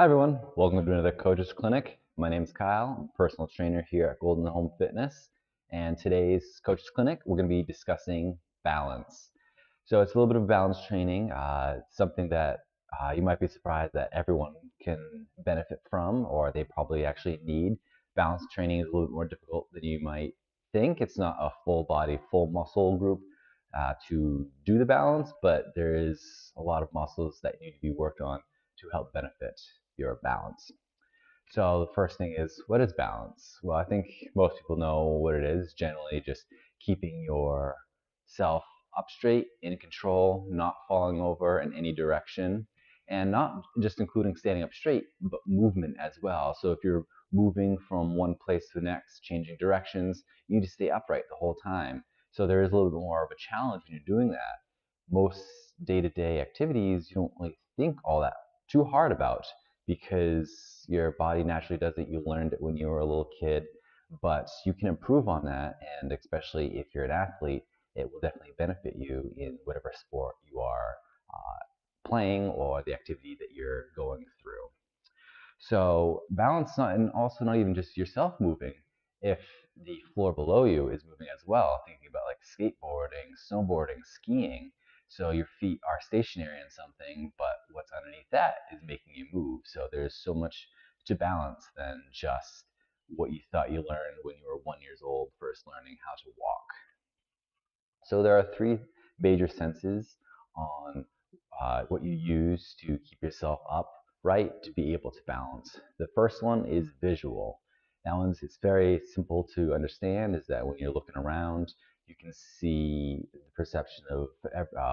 Hi everyone, welcome to another Coach's Clinic. My name is Kyle, I'm a personal trainer here at Golden Home Fitness, and today's Coach's Clinic we're going to be discussing balance. So it's a little bit of balance training, something that you might be surprised that everyone can benefit from, or they probably actually need. Balance training is a little bit more difficult than you might think. It's not a full body, full muscle group to do the balance, but there is a lot of muscles that need to be worked on to help benefit your balance. So the first thing is, what is balance? Well, I think most people know what it is. Generally, just keeping yourself up straight, in control, not falling over in any direction, and not just including standing up straight, but movement as well. So if you're moving from one place to the next, changing directions, you need to stay upright the whole time. So there is a little bit more of a challenge when you're doing that. Most day-to-day activities you don't really think all that too hard about because your body naturally does it. You learned it when you were a little kid, but you can improve on that. And especially if you're an athlete, it will definitely benefit you in whatever sport you are playing or the activity that you're going through. So balance not, and also not even just yourself moving. If the floor below you is moving as well, thinking about like skateboarding, snowboarding, skiing, so your feet are stationary in something, but what's underneath that is making you move. So there's so much to balance than just what you thought you learned when you were 1 year old, first learning how to walk. So there are three major senses on what you use to keep yourself upright to be able to balance. The first one is visual. That one's it's very simple to understand. Is that when you're looking around, you can see the perception of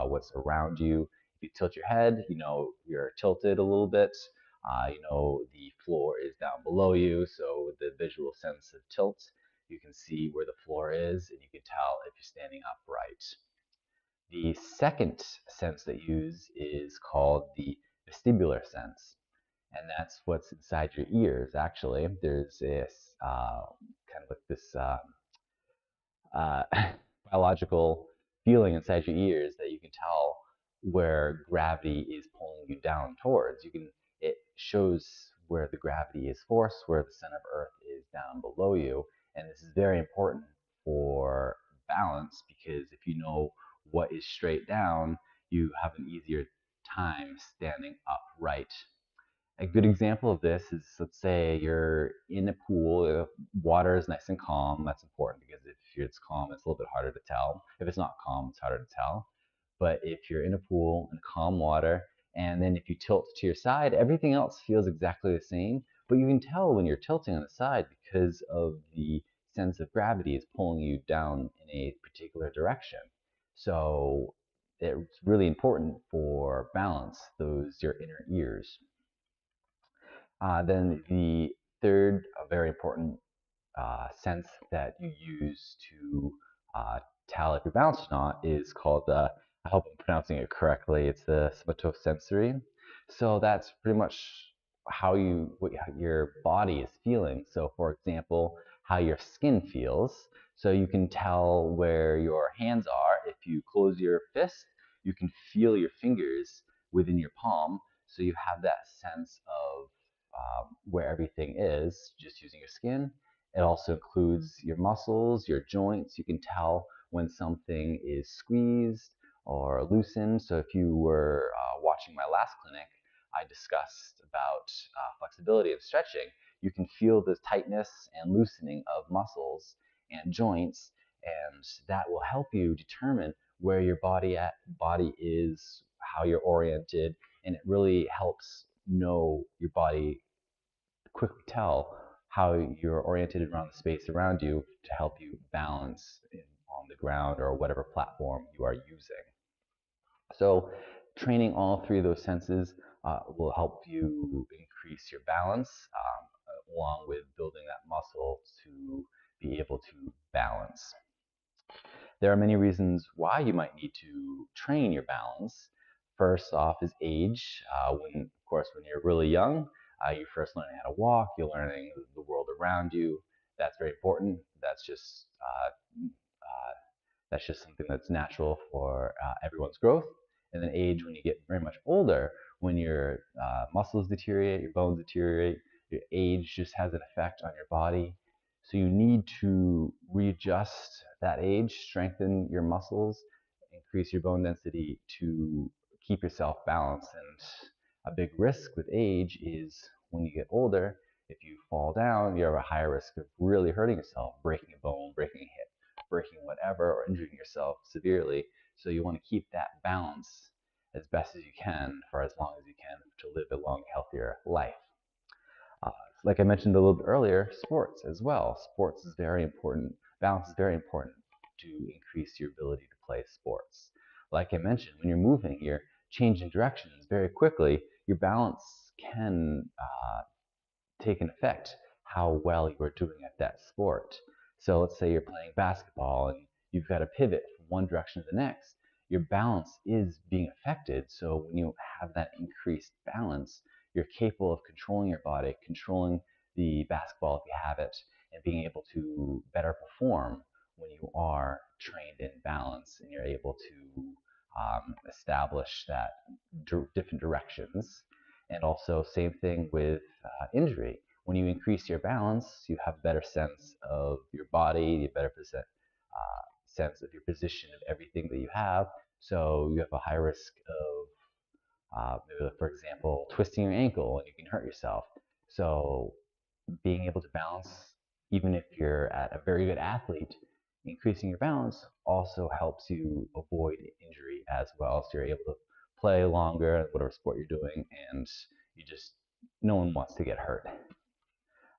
what's around you. If you tilt your head, you know you're tilted a little bit. You know the floor is down below you, so with the visual sense of tilt, you can see where the floor is and you can tell if you're standing upright. The second sense that you use is called the vestibular sense, and that's what's inside your ears. Actually, there's this kind of like this uh, biological feeling inside your ears that you can tell where gravity is pulling you down towards. It shows where the gravity is force, where the center of Earth is down below you, and this is very important for balance because if you know what is straight down, you have an easier time standing upright. A good example of this is, let's say you're in a pool, the water is nice and calm. That's important because if it's calm, it's a little bit harder to tell. If it's not calm, it's harder to tell. But if you're in a pool in calm water, and then if you tilt to your side, everything else feels exactly the same. But you can tell when you're tilting on the side because of the sense of gravity is pulling you down in a particular direction. So it's really important for balance, those your inner ears. Then the third very important sense that you use to tell if you're balanced or not is called, I hope I'm pronouncing it correctly, it's the somatosensory. So that's pretty much what your body is feeling. So for example, how your skin feels. So you can tell where your hands are. If you close your fist, you can feel your fingers within your palm. So you have that sense of where everything is just using your skin. It also includes your muscles, your joints. You can tell when something is squeezed or loosened. So if you were watching my last clinic, I discussed about flexibility and stretching. You can feel the tightness and loosening of muscles and joints, and that will help you determine where your body is, how you're oriented, and it really helps know your body, quickly tell how you're oriented around the space around you to help you balance on the ground or whatever platform you are using. So training all three of those senses will help you increase your balance along with building that muscle to be able to balance. There are many reasons why you might need to train your balance. First off is age. Of course, when you're really young, you're first learning how to walk, you're learning the world around you. That's very important. That's just something that's natural for everyone's growth. And then age, when you get very much older, when your muscles deteriorate, your bones deteriorate, your age just has an effect on your body. So you need to readjust that age, strengthen your muscles, increase your bone density to keep yourself balanced. And a big risk with age is when you get older, if you fall down, you have a higher risk of really hurting yourself, breaking a bone, breaking a hip, breaking whatever, or injuring yourself severely. So you want to keep that balance as best as you can for as long as you can to live a long, healthier life. Uh, like I mentioned a little bit earlier, sports as well. Sports is very important. Balance is very important to increase your ability to play sports. Like I mentioned, when you're moving, you're changing directions very quickly. Your balance can take an effect how well you are doing at that sport. So let's say you're playing basketball and you've got to pivot from one direction to the next. Your balance is being affected. So when you have that increased balance, you're capable of controlling your body, controlling the basketball if you have it, and being able to better perform when you are trained in balance and you're able to establish that different directions. And also, same thing with injury. When you increase your balance, you have a better sense of your body, a better sense of your position of everything that you have. So you have a high risk of, maybe, for example, twisting your ankle and you can hurt yourself. So being able to balance, even if you're a very good athlete, increasing your balance also helps you avoid injury as well. So you're able to play longer at whatever sport you're doing, and you just no one wants to get hurt.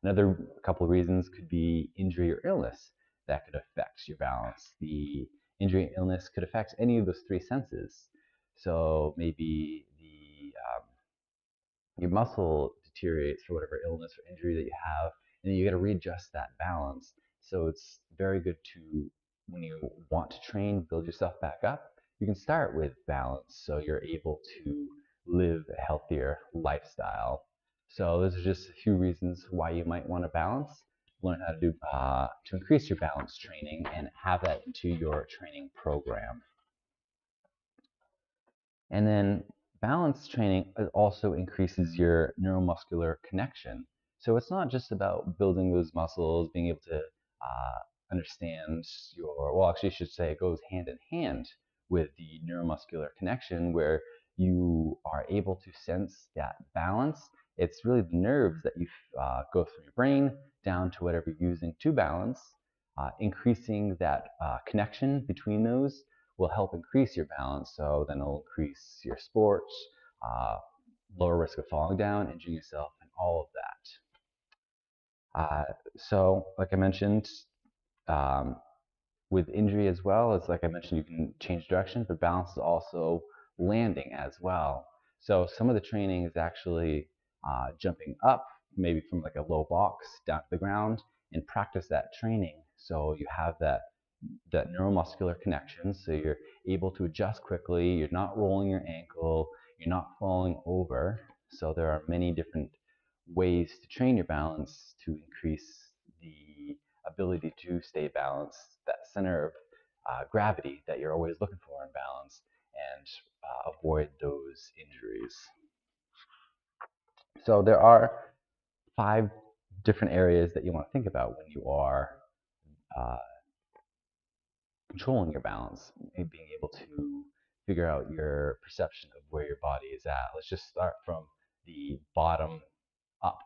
Another couple of reasons could be injury or illness that could affect your balance. The injury and illness could affect any of those three senses. So maybe your muscle deteriorates for whatever illness or injury that you have, and then you got to readjust that balance. So it's very good to, when you want to train, build yourself back up, you can start with balance so you're able to live a healthier lifestyle. So those are just a few reasons why you might want to balance. Learn how to do to increase your balance training and have that into your training program. And then balance training also increases your neuromuscular connection. So it's not just about building those muscles, being able to understand well, actually, I should say it goes hand in hand with the neuromuscular connection where you are able to sense that balance. It's really the nerves that you go through your brain down to whatever you're using to balance. Increasing that connection between those will help increase your balance. So then it'll increase your sports, uh, lower risk of falling down, injuring yourself, and all of that. So, like I mentioned, um, with injury as well, it's like I mentioned, you can change direction, but balance is also landing as well. So some of the training is actually jumping up, maybe from like a low box down to the ground, and practice that training. So you have that neuromuscular connection, so you're able to adjust quickly, you're not rolling your ankle, you're not falling over. So there are many different ways to train your balance to increase the ability to stay balanced, that center of gravity that you're always looking for in balance, and avoid those injuries. So there are 5 different areas that you want to think about when you are uh, controlling your balance, being able to figure out your perception of where your body is at. Let's just start from the bottom up.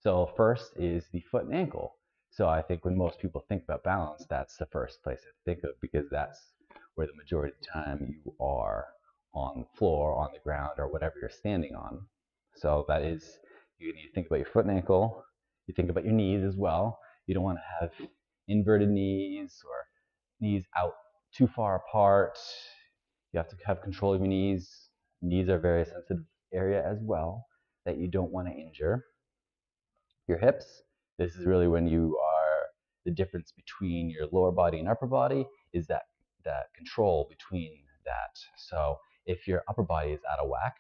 So first is the foot and ankle. So I think when most people think about balance, that's the first place to think of because that's where the majority of the time you are on the floor, on the ground, or whatever you're standing on. So that is, you need to think about your foot and ankle. You think about your knees as well. You don't want to have inverted knees or knees out too far apart. You have to have control of your knees. Knees are a very sensitive area as well that you don't want to injure. Your hips, this is really when you are, the difference between your lower body and upper body is that control between that. So if your upper body is out of whack,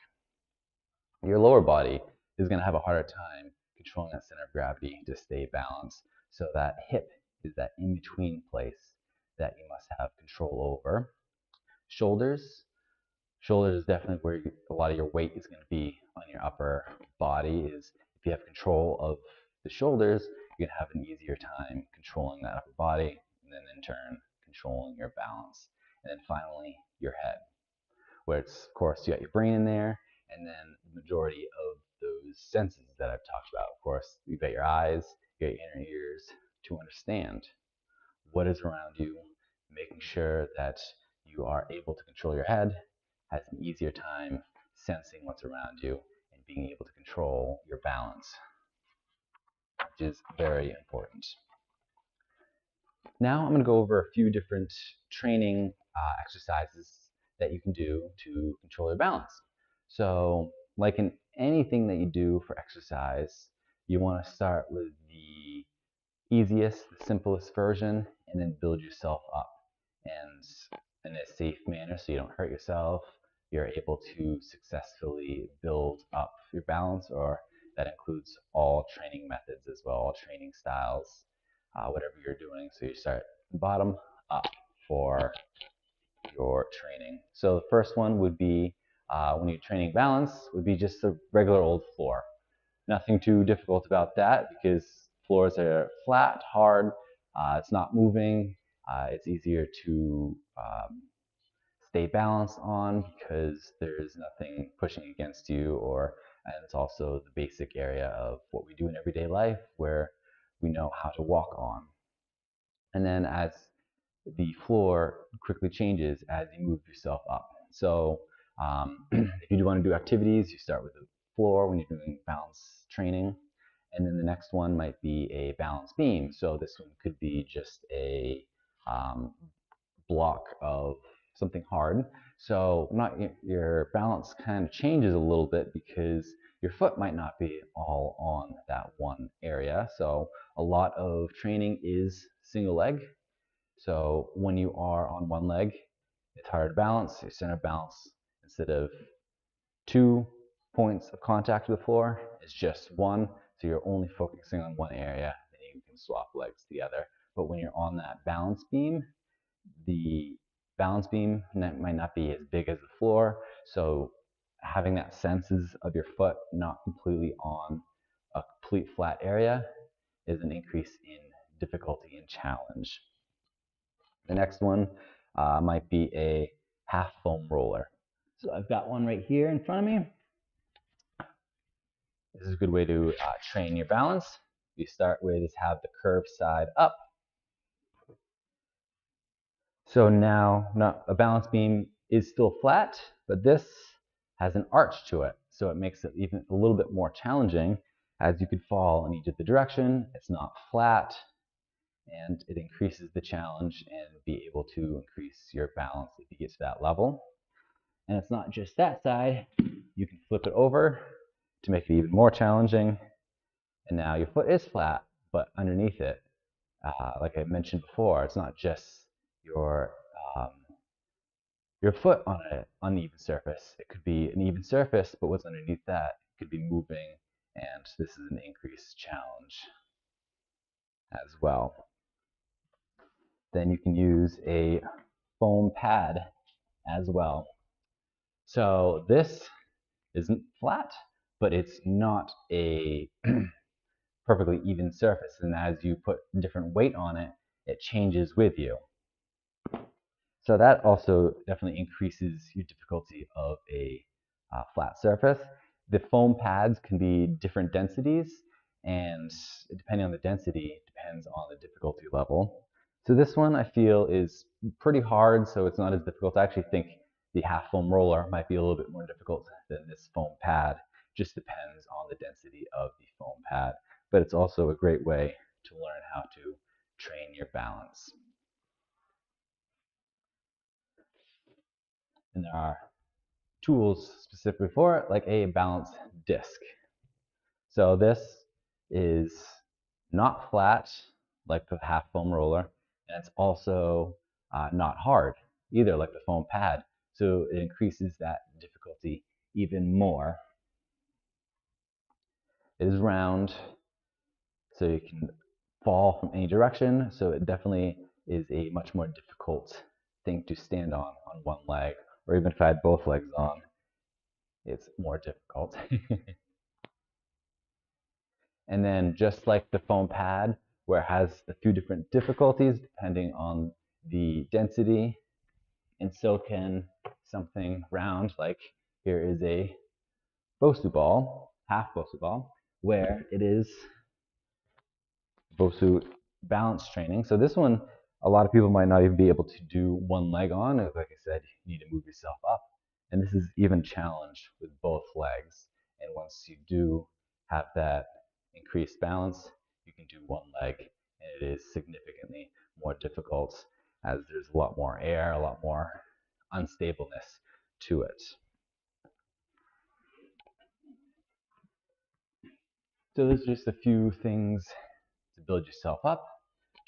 your lower body is going to have a harder time controlling that center of gravity to stay balanced. So that hip is that in-between place that you must have control over. Shoulders, Shoulders is definitely where a lot of your weight is going to be on your upper body. Is if you have control of the shoulders, you're going to have an easier time controlling that upper body, and then in turn controlling your balance. And then finally, your head, where it's, of course, you got your brain in there, and then the majority of those senses that I've talked about. Of course, you got your eyes, you got your inner ears to understand what is around you, making sure that you are able to control your head, has an easier time sensing what's around you, and being able to control your balance, which is very important. Now I'm going to go over a few different training exercises that you can do to control your balance. So, like in anything that you do for exercise, you want to start with the easiest, the simplest version, and then build yourself up. And in a safe manner so you don't hurt yourself, you're able to successfully build up your balance, or that includes all training methods as well, all training styles, whatever you're doing. So you start bottom up for your training. So the first one would be when you're training balance, would be just a regular old floor. Nothing too difficult about that because floors are flat, hard, it's not moving, it's easier to stay balanced on because there's nothing pushing against you, and it's also the basic area of what we do in everyday life where we know how to walk on. And then as the floor quickly changes as you move yourself up. So if you do want to do activities, you start with the floor when you're doing balance training. And then the next one might be a balance beam. So this one could be just a block of something hard. So not your balance kind of changes a little bit because your foot might not be all on that one area. So a lot of training is single leg. So when you are on one leg, it's harder to balance. Your center of balance, instead of 2 points of contact with the floor, is just one. So you're only focusing on one area, and you can swap legs together. But when you're on that balance beam, the balance beam might not be as big as the floor. So having that senses of your foot not completely on a complete flat area is an increase in difficulty and challenge. The next one might be a half foam roller. So I've got one right here in front of me. This is a good way to train your balance. You start with is have the curved side up. So now a balance beam is still flat, but this has an arch to it. So it makes it even a little bit more challenging as you could fall in either direction. It's not flat, and it increases the challenge and be able to increase your balance if you get to that level. And it's not just that side. You can flip it over to make it even more challenging. And now your foot is flat, but underneath it, like I mentioned before, it's not just your um, your foot on an uneven surface. It could be an even surface, but what's underneath that could be moving, and this is an increased challenge as well. Then you can use a foam pad as well. So this isn't flat, but it's not a perfectly even surface. And as you put different weight on it, it changes with you. So that also definitely increases your difficulty of a flat surface. The foam pads can be different densities, and depending on the density, depends on the difficulty level. So this one I feel is pretty hard, so it's not as difficult. I actually think the half foam roller might be a little bit more difficult than this foam pad. Just depends on the density of the foam pad, but it's also a great way to learn how to train your balance. And there are tools specifically for it, like a balance disc. So this is not flat like the half foam roller, and it's also not hard either like the foam pad. So it increases that difficulty even more. It is round, so you can fall from any direction. So it definitely is a much more difficult thing to stand on one leg or even if I had both legs on, it's more difficult. And then just like the foam pad, where it has a few different difficulties depending on the density, and so can something round, like here is a Bosu ball, half Bosu ball, where it is Bosu balance training. So this one, a lot of people might not even be able to do one leg on. Like I said, you need to move yourself up. And this is even challenged with both legs. And once you do have that increased balance, you can do one leg. And it is significantly more difficult as there's a lot more air, a lot more unstableness to it. So those are just a few things to build yourself up,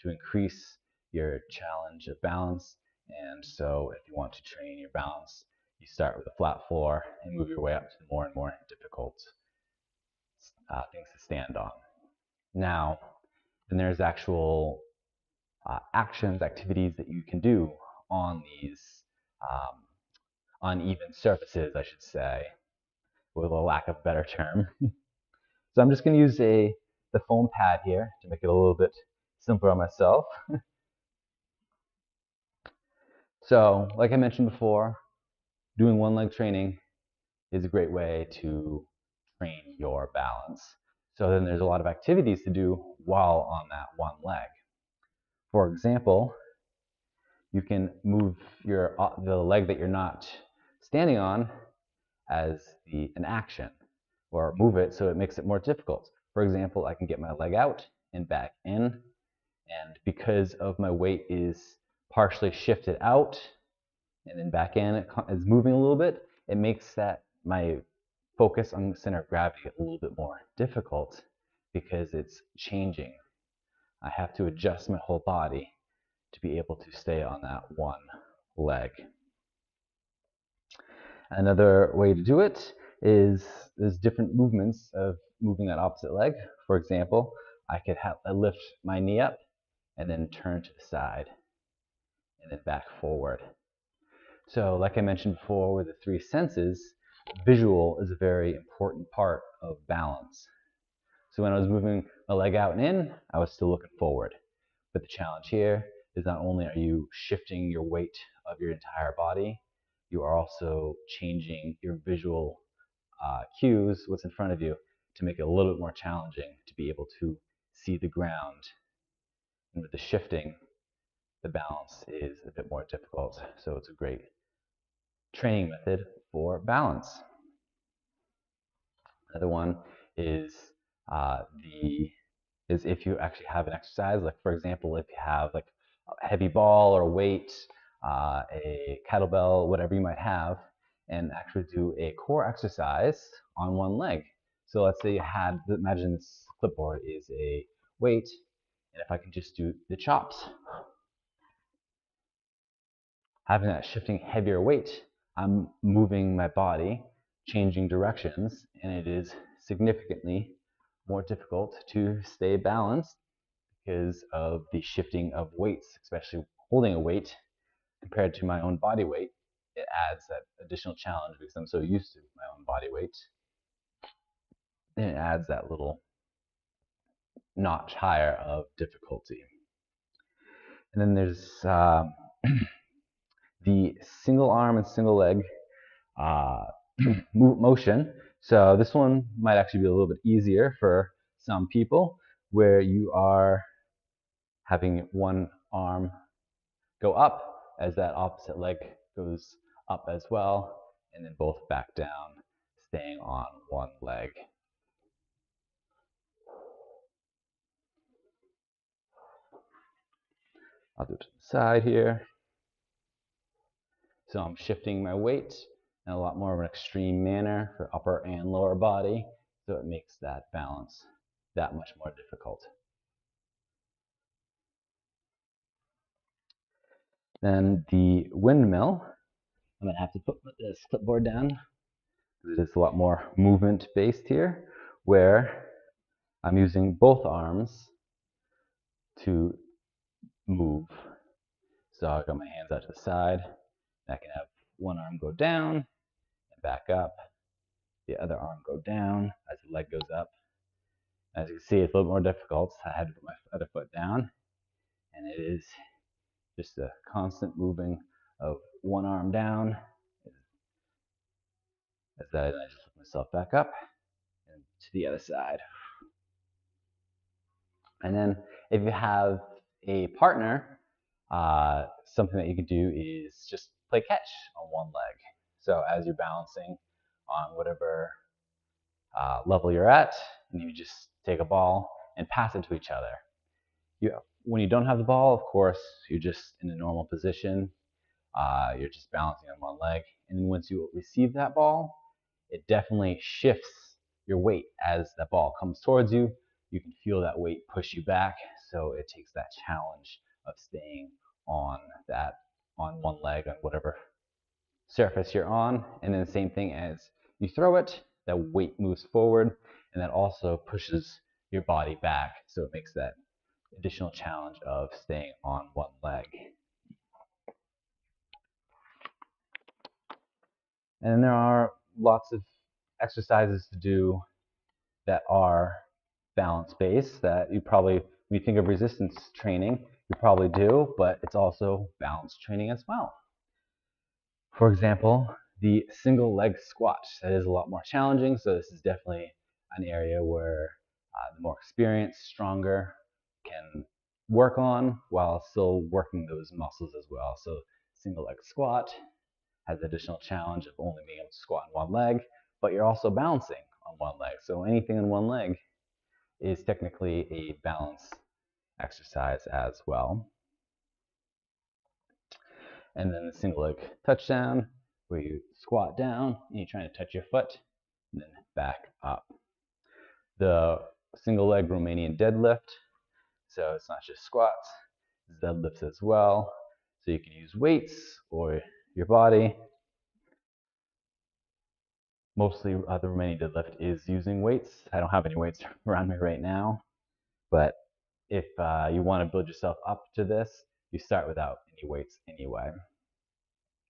to increase your challenge of balance. And so if you want to train your balance, you start with a flat floor and move your way up to more and more difficult things to stand on. Now, then there's actual actions, activities that you can do on these um, uneven surfaces, I should say, with a lack of a better term. So I'm just going to use the foam pad here to make it a little bit simpler on myself. So, like I mentioned before, doing one leg training is a great way to train your balance. So then there's a lot of activities to do while on that one leg. For example, you can move the leg that you're not standing on as an action, or move it so it makes it more difficult. For example, I can get my leg out and back in, and because of my weight is partially shifted out and then back in, it is moving a little bit, it makes that my focus on the center of gravity a little bit more difficult because it's changing. I have to adjust my whole body to be able to stay on that one leg. Another way to do it is there's different movements of moving that opposite leg. For example, I could lift my knee up and then turn to the side and then back forward. So like I mentioned before with the three senses, visual is a very important part of balance. So when I was moving my leg out and in, I was still looking forward. But the challenge here is not only are you shifting your weight of your entire body, you are also changing your visual cues, what's in front of you, to make it a little bit more challenging to be able to see the ground. And with the shifting, the balance is a bit more difficult. So it's a great training method for balance. Another one is if you actually have an exercise, like for example, if you have like a heavy ball or weight, a kettlebell, whatever you might have, and actually do a core exercise on one leg. So let's say you had, imagine this clipboard is a weight, and if I can just do the chops, having that shifting heavier weight, I'm moving my body, changing directions, and it is significantly more difficult to stay balanced because of the shifting of weights, especially holding a weight compared to my own body weight. It adds that additional challenge because I'm so used to my own body weight. And it adds that little notch higher of difficulty. And then there's the single arm and single leg motion. So this one might actually be a little bit easier for some people, where you are having one arm go up as that opposite leg goes up as well, and then both back down, staying on one leg. I'll do it to the side here. So I'm shifting my weight in a lot more of an extreme manner for upper and lower body, so it makes that balance that much more difficult. Then the windmill, I'm going to have to put this clipboard down because it's a lot more movement based here, where I'm using both arms to move. So I've got my hands out to the side, and I can have one arm go down and back up. The other arm go down as the leg goes up. As you can see, it's a little more difficult. I had to put my other foot down, and it is just a constant moving of one arm down as I just lift myself back up and to the other side. And then if you have a partner, something that you could do is just play catch on one leg. So as you're balancing on whatever level you're at, and you just take a ball and pass it to each other. When you don't have the ball, of course, you're just in a normal position. You're just balancing on one leg. And once you receive that ball, it definitely shifts your weight as that ball comes towards you. You can feel that weight push you back. So it takes that challenge of staying on one leg on whatever surface you're on. And then the same thing as you throw it, that weight moves forward, and that also pushes your body back. So it makes that additional challenge of staying on one leg. And then there are lots of exercises to do that are balance based that you probably, when you think of resistance training, you probably do, but it's also balance training as well. For example, the single leg squat. That is a lot more challenging, so this is definitely an area where the more experienced, stronger can work on while still working those muscles as well. So single leg squat has the additional challenge of only being able to squat on one leg, but you're also balancing on one leg. So anything in one leg is technically a balance exercise as well. And then the single leg touchdown, where you squat down and you're trying to touch your foot, and then back up. The single leg Romanian deadlift, so it's not just squats, it's deadlifts as well. So you can use weights or your body. Mostly the Romanian deadlift is using weights. I don't have any weights around me right now, but if you want to build yourself up to this, you start without any weights anyway.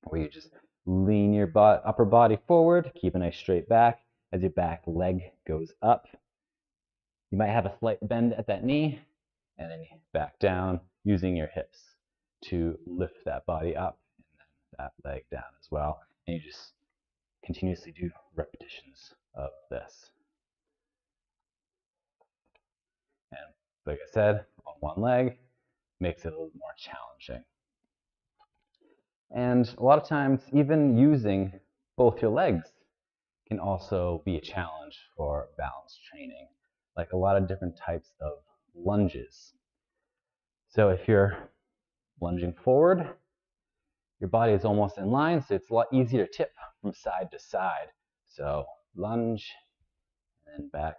Where you just lean your upper body forward, keep a nice straight back as your back leg goes up. You might have a slight bend at that knee, and then back down using your hips to lift that body up and then that leg down as well. And you just continuously do repetitions of this. And like I said, on one leg makes it a little more challenging. And a lot of times, even using both your legs can also be a challenge for balance training, like a lot of different types of lunges. So if you're lunging forward, your body is almost in line, so it's a lot easier to tip from side to side. So lunge, and then back,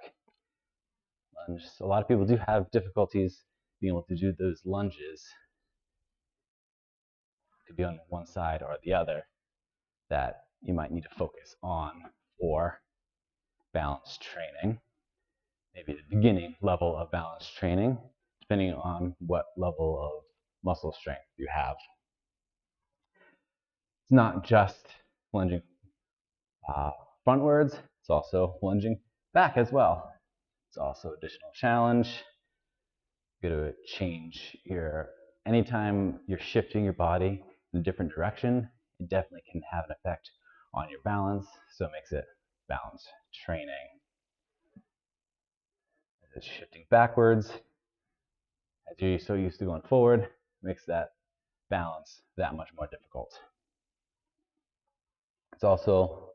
lunge. So a lot of people do have difficulties being able to do those lunges. It could be on one side or the other that you might need to focus on for balance training. Maybe the beginning level of balance training, depending on what level of muscle strength you have. It's not just lunging frontwards, it's also lunging back as well. It's also additional challenge. You're going to change anytime you're shifting your body in a different direction, it definitely can have an effect on your balance, so it makes it balance training. It's shifting backwards, as you're so used to going forward, makes that balance that much more difficult. It's also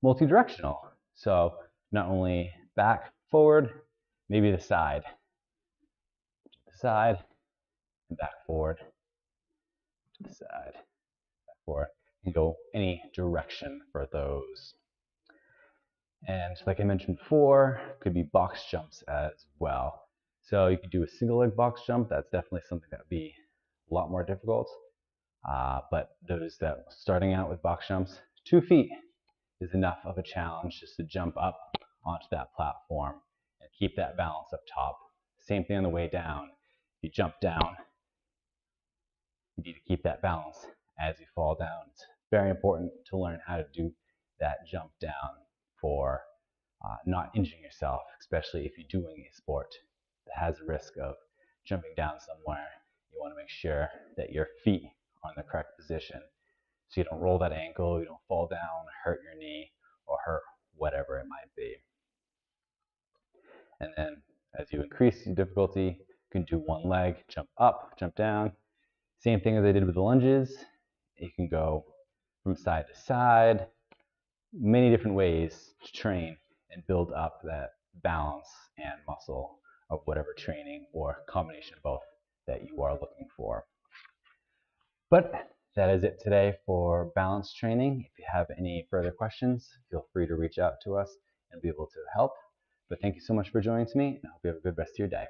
multi-directional, so not only back, forward, maybe the side, and back forward, to the side, back forward, and go any direction for those. And like I mentioned before, could be box jumps as well. So you could do a single leg box jump. That's definitely something that would be a lot more difficult. But those that starting out with box jumps, 2 feet is enough of a challenge just to jump up onto that platform and keep that balance up top. Same thing on the way down. If you jump down, you need to keep that balance as you fall down. It's very important to learn how to do that jump down for not injuring yourself, especially if you're doing a sport that has a risk of jumping down somewhere. You want to make sure that your feet are in the correct position so you don't roll that ankle, you don't fall down, hurt your knee, or hurt whatever it might be. And then as you increase the difficulty, you can do one leg, jump up, jump down. Same thing as I did with the lunges. You can go from side to side, many different ways to train and build up that balance and muscle of whatever training or combination of both that you are looking for. But that is it today for balance training. If you have any further questions, feel free to reach out to us and be able to help. But thank you so much for joining me, and I hope you have a good rest of your day.